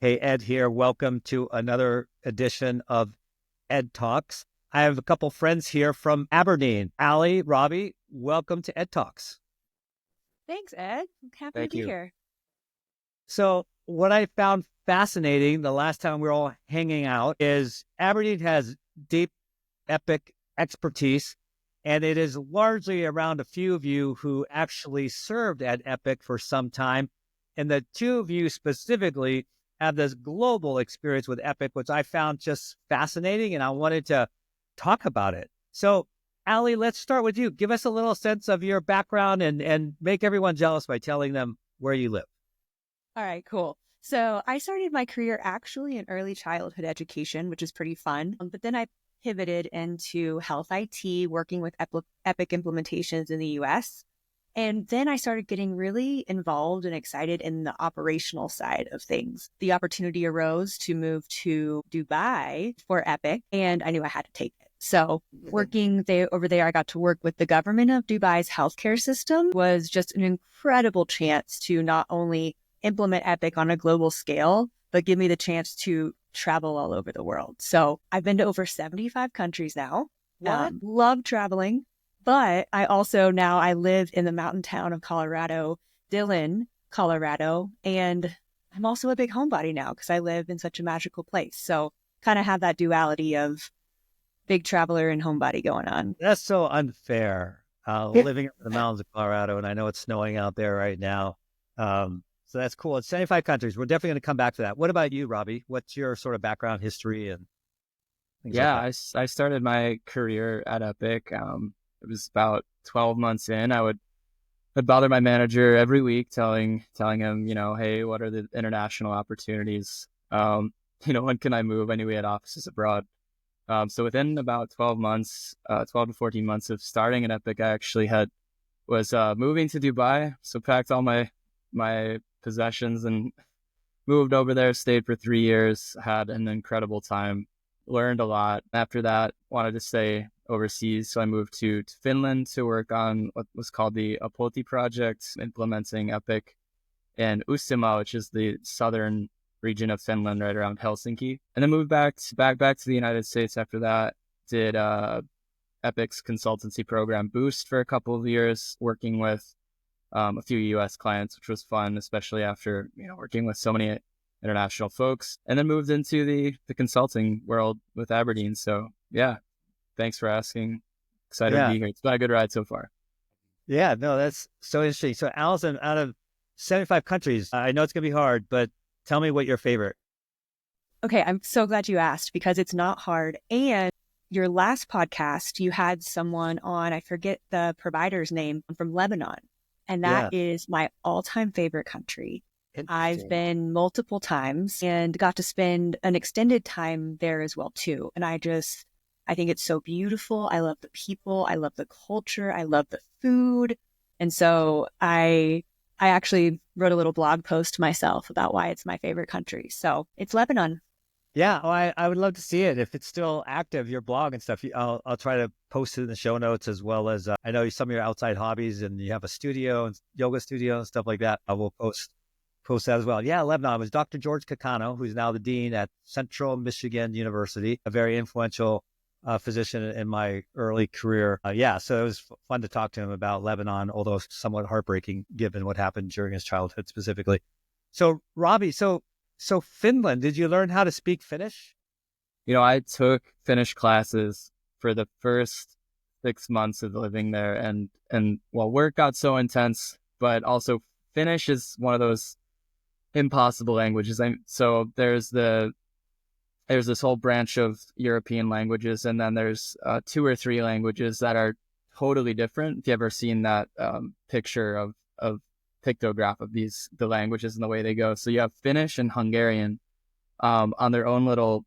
Hey, Ed here. Welcome to another edition of EDTalks. I have a couple friends here from Aberdeen. Aly Robbie, welcome to EDTalks. Thanks, Ed. I'm happy to Thank be you. here. So, what I found fascinating the last time we were all hanging out is Aberdeen has deep, epic expertise, and it is largely around a few of you who actually served at Epic for some time. And the two of you specifically have this global experience with Epic, which I found just fascinating, and I wanted to talk about it. So, Aly, let's start with you. Give us a little sense of your background and make everyone jealous by telling them where you live. All right, cool. So I started my career actually in early childhood education, which is pretty fun. But then I pivoted into health IT, working with Epic implementations in the US. And then I started getting really involved and excited in the operational side of things. The opportunity arose to move to Dubai for Epic, and I knew I had to take it. So working there over there, I got to work with the government of Dubai's healthcare system. Was just an incredible chance to not only implement Epic on a global scale, but give me the chance to travel all over the world. So I've been to over 75 countries now. What? Love traveling. But I live in the mountain town of Colorado, Dillon, Colorado, and I'm also a big homebody now because I live in such a magical place. So kind of have that duality of big traveler and homebody going on. That's so unfair. Living up in the mountains of Colorado, and I know it's snowing out there right now. So that's cool. It's 75 countries. We're definitely going to come back to that. What about you, Robbie? What's your sort of background history and things like Yeah, that? I started my career at Epic. It was about 12 months in. I'd bother my manager every week, telling him, hey, what are the international opportunities? When can I move? I knew we had offices abroad. So within about 12 months, 12 to 14 months of starting at Epic, I actually was moving to Dubai. So packed all my possessions and moved over there, stayed for 3 years, had an incredible time, learned a lot. After that, wanted to stay overseas. So I moved to Finland to work on what was called the Apoti project, implementing Epic in Uusimaa, which is the southern region of Finland, right around Helsinki. And then moved back to the United States after that. Did Epic's consultancy program Boost for a couple of years, working with a few U.S. clients, which was fun, especially after working with so many international folks. And then moved into the consulting world with Aberdeen. So yeah, thanks for asking. Excited to Yeah. be here. It's been a good ride so far. Yeah. No, that's so interesting. So, Allison, out of 75 countries, I know it's going to be hard, but tell me what your favorite. Okay, I'm so glad you asked because it's not hard. And your last podcast, you had someone on, I forget the provider's name, from Lebanon. And that Yeah. is my all-time favorite country. I've Interesting. been multiple times and got to spend an extended time there as well too. And I think it's so beautiful. I love the people. I love the culture. I love the food. And so I actually wrote a little blog post myself about why it's my favorite country. So it's Lebanon. Yeah. Oh, I would love to see it if it's still active, your blog and stuff. I'll try to post it in the show notes as well as I know some of your outside hobbies and you have a studio and yoga studio and stuff like that. I will post that as well. Yeah, Lebanon was Dr. George Kakano, who's now the dean at Central Michigan University, a very influential physician in my early career. Yeah, so it was fun to talk to him about Lebanon, although somewhat heartbreaking given what happened during his childhood specifically. So, Robbie, so Finland, did you learn how to speak Finnish? I took Finnish classes for the first 6 months of living there, and well, work got so intense, but also Finnish is one of those impossible languages. So there's this whole branch of European languages, and then there's 2 or 3 languages that are totally different. If you ever seen that picture of pictograph of the languages and the way they go. So you have Finnish and Hungarian on their own little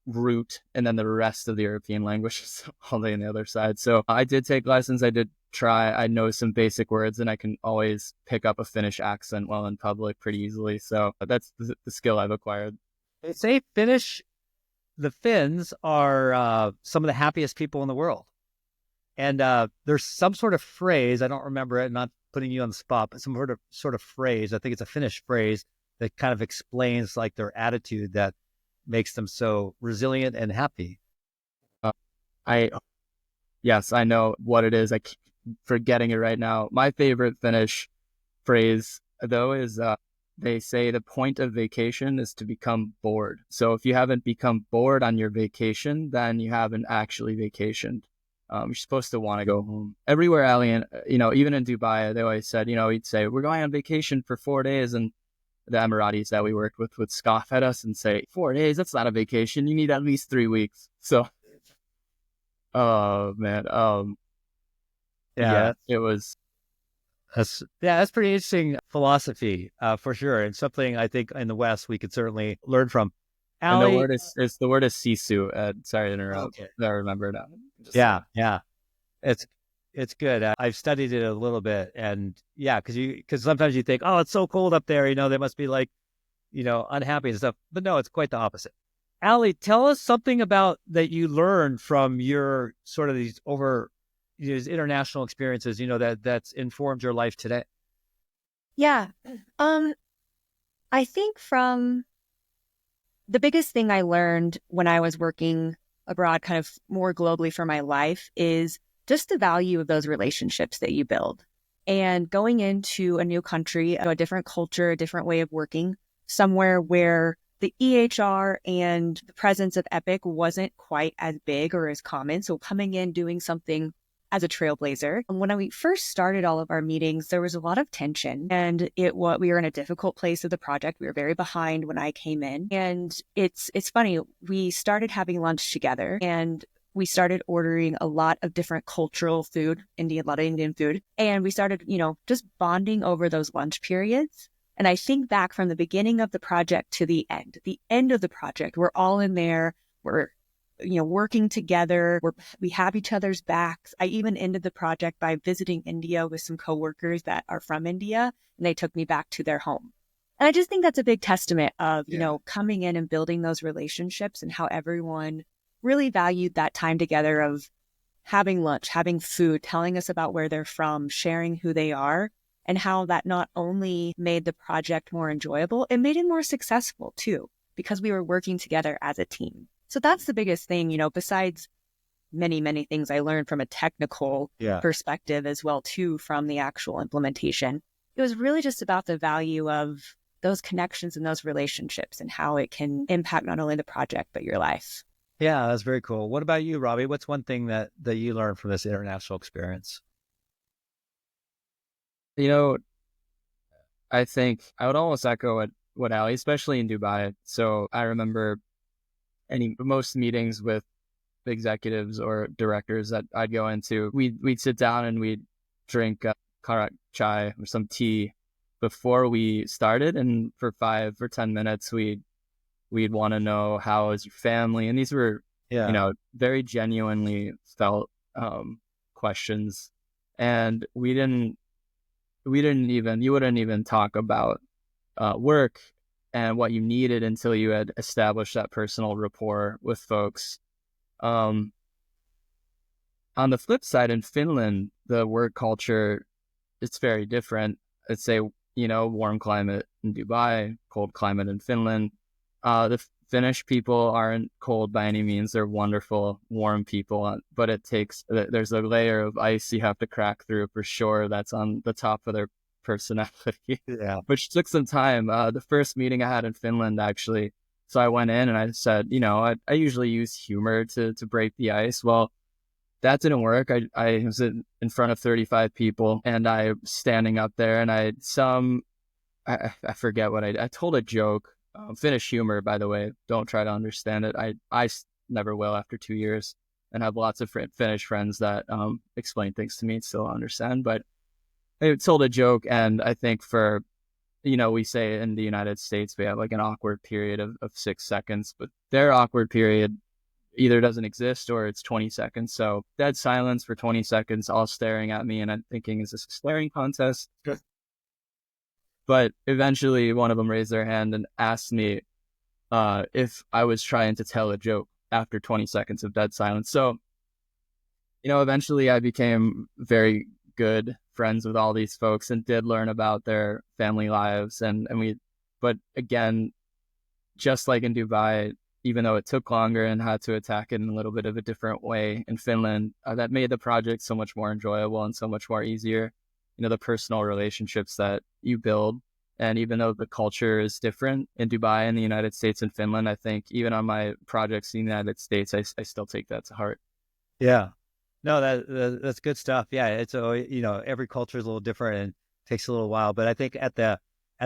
route, and then the rest of the European languages all the way on the other side. So I did take lessons. I did try. I know some basic words, and I can always pick up a Finnish accent while in public pretty easily. So that's the skill I've acquired. They say Finnish, the Finns are some of the happiest people in the world. And there's some sort of phrase, I don't remember it, not putting you on the spot, but some sort of phrase, I think it's a Finnish phrase, that kind of explains like their attitude that makes them so resilient and happy. Yes, I know what it is. I keep forgetting it right now. My favorite Finnish phrase, though, is they say the point of vacation is to become bored. So if you haven't become bored on your vacation, then you haven't actually vacationed. You're supposed to want to go home. Everywhere, Aly, and even in Dubai, they always said, he'd say, we're going on vacation for 4 days, and the Emiratis that we worked with would scoff at us and say, 4 days, that's not a vacation. You need at least 3 weeks. So, oh man, yeah, it was. That's pretty interesting philosophy, for sure, and something I think in the West we could certainly learn from. And the Aly, word is sisu. Sorry to interrupt. okay. I remember now. Yeah, it's good. I've studied it a little bit, and because sometimes you think, oh, it's so cold up there, they must be like, unhappy and stuff, but no, it's quite the opposite. Aly, tell us something about that you learned from your sort of these international experiences, that's informed your life today. Yeah. I think from the biggest thing I learned when I was working abroad, kind of more globally for my life, is just the value of those relationships that you build. And going into a new country, a different culture, a different way of working, somewhere where the EHR and the presence of Epic wasn't quite as big or as common. So coming in, doing something as a trailblazer. And when we first started all of our meetings, there was a lot of tension, and we were in a difficult place of the project. We were very behind when I came in. And it's funny, we started having lunch together, and we started ordering a lot of different cultural food, a lot of Indian food. And we started, just bonding over those lunch periods. And I think back from the beginning of the project to the end of the project, we're all in there. We're working together. We have each other's backs. I even ended the project by visiting India with some coworkers that are from India, and they took me back to their home. And I just think that's a big testament of, coming in and building those relationships, and how everyone really valued that time together of having lunch, having food, telling us about where they're from, sharing who they are, and how that not only made the project more enjoyable, it made it more successful too, because we were working together as a team. So that's the biggest thing, besides many, many things I learned from a technical perspective as well, too, from the actual implementation. It was really just about the value of those connections and those relationships, and how it can impact not only the project, but your life. Yeah, that's very cool. What about you, Robbie? What's one thing that you learned from this international experience? I think I would almost echo what Aly, especially in Dubai. So I remember most meetings with executives or directors that I'd go into, we'd sit down and we'd drink karak chai or some tea before we started, and for 5 or 10 minutes we'd want to know, how is your family? And these were very genuinely felt questions, and you wouldn't even talk about work and what you needed until you had established that personal rapport with folks. On the flip side, in Finland, the work culture, it's very different. It's a, warm climate in Dubai, cold climate in Finland. The Finnish people aren't cold by any means. They're wonderful, warm people, but there's a layer of ice you have to crack through for sure. That's on the top of their personality, which took some time. The first meeting I had in Finland, actually, so I went in and I said, I usually use humor to break the ice. Well, that didn't work. I was in front of 35 people, and I was standing up there, and I forget what I told a joke. Finnish humor, by the way, don't try to understand it. I never will after 2 years, and have lots of Finnish friends that explain things to me and still understand. But I told a joke, and I think for, we say in the United States, we have like an awkward period of 6 seconds, but their awkward period either doesn't exist or it's 20 seconds. So dead silence for 20 seconds, all staring at me. And I'm thinking, is this a staring contest? But eventually one of them raised their hand and asked me if I was trying to tell a joke after 20 seconds of dead silence. So, eventually I became very good friends with all these folks and did learn about their family lives. And we But again, just like in Dubai, even though it took longer and had to attack it in a little bit of a different way in Finland, that made the project so much more enjoyable and so much more easier. The personal relationships that you build. And even though the culture is different in Dubai and the United States and Finland, I think even on my projects in the United States, I still take that to heart. Yeah. No, that's good stuff. Yeah. It's, every culture is a little different and takes a little while, but I think at the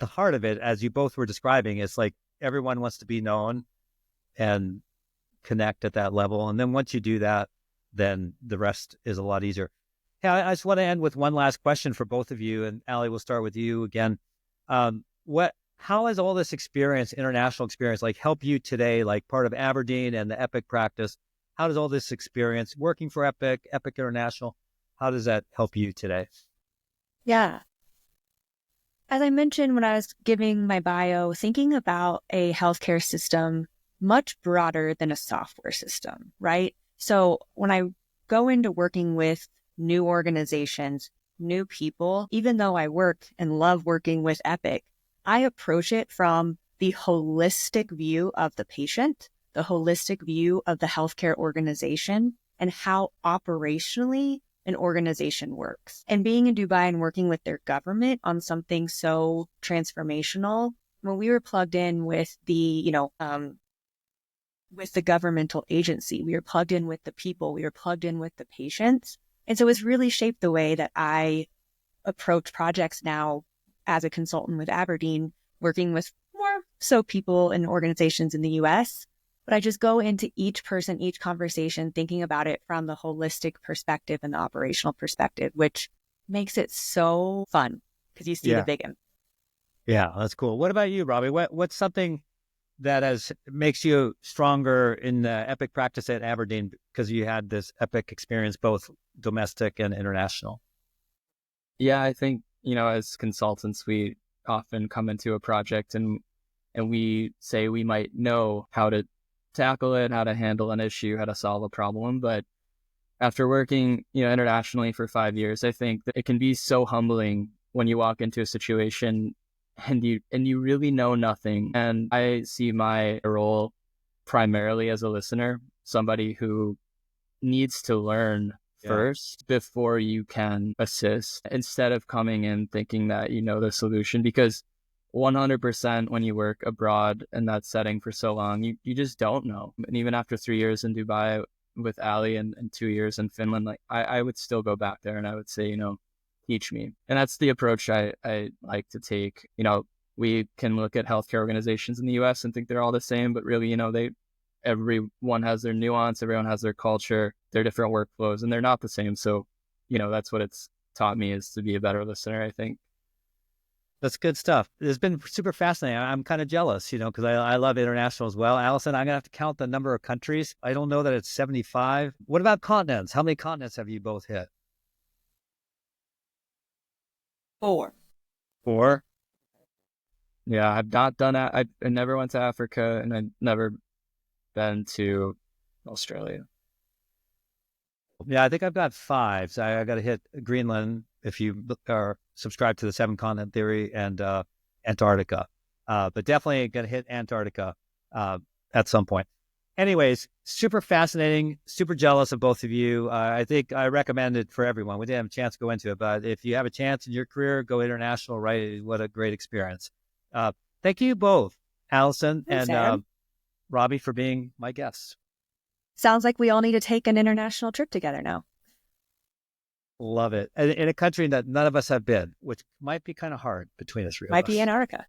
heart of it, as you both were describing, it's like everyone wants to be known and connect at that level. And then once you do that, then the rest is a lot easier. Yeah, I just want to end with one last question for both of you. And Aly, we'll start with you again. How has all this experience, international experience, like help you today, like part of Aberdeen and the EPIC practice? How does all this experience working for EPIC International, how does that help you today? Yeah. As I mentioned when I was giving my bio, thinking about a healthcare system much broader than a software system, right? So when I go into working with new organizations, new people, even though I work and love working with EPIC, I approach it from the holistic view of the patient, the holistic view of the healthcare organization, and how operationally an organization works. And being in Dubai and working with their government on something so transformational, when we were plugged in with the, with the governmental agency, we were plugged in with the people, we were plugged in with the patients. And so it's really shaped the way that I approach projects now as a consultant with Aberdeen, working with more so people and organizations in the US. But I just go into each person, each conversation, thinking about it from the holistic perspective and the operational perspective, which makes it so fun because you see the big impact. Yeah, that's cool. What about you, Robbie? What's something that makes you stronger in the EPIC practice at Aberdeen because you had this EPIC experience, both domestic and international? Yeah, I think, as consultants, we often come into a project and we say we might know how to tackle it, how to handle an issue, how to solve a problem. But after working, internationally for 5 years, I think that it can be so humbling when you walk into a situation and you really know nothing. And I see my role primarily as a listener, somebody who needs to learn first before you can assist, instead of coming in thinking that you know the solution. Because 100% when you work abroad in that setting for so long, you just don't know. And even after 3 years in Dubai with Aly and 2 years in Finland, like I would still go back there and I would say, teach me. And that's the approach I like to take. We can look at healthcare organizations in the US and think they're all the same, but really, everyone has their nuance, everyone has their culture, their different workflows, and they're not the same. So, that's what it's taught me, is to be a better listener, I think. That's good stuff. It's been super fascinating. I'm kind of jealous, because I love international as well. Allison, I'm going to have to count the number of countries. I don't know that it's 75. What about continents? How many continents have you both hit? 4. 4? Yeah, I've not done that. I never went to Africa, and I've never been to Australia. Yeah, I think I've got 5. So I got to hit Greenland, if you are subscribed to the 7-continent theory, and Antarctica. But definitely going to hit Antarctica at some point. Anyways, super fascinating, super jealous of both of you. I think I recommend it for everyone. We didn't have a chance to go into it, but if you have a chance in your career, go international, right? What a great experience. Thank you both, Allison and Robbie, for being my guests. Sounds like we all need to take an international trip together now. Love it. In a country that none of us have been, which might be kind of hard between us. Might be Antarctica.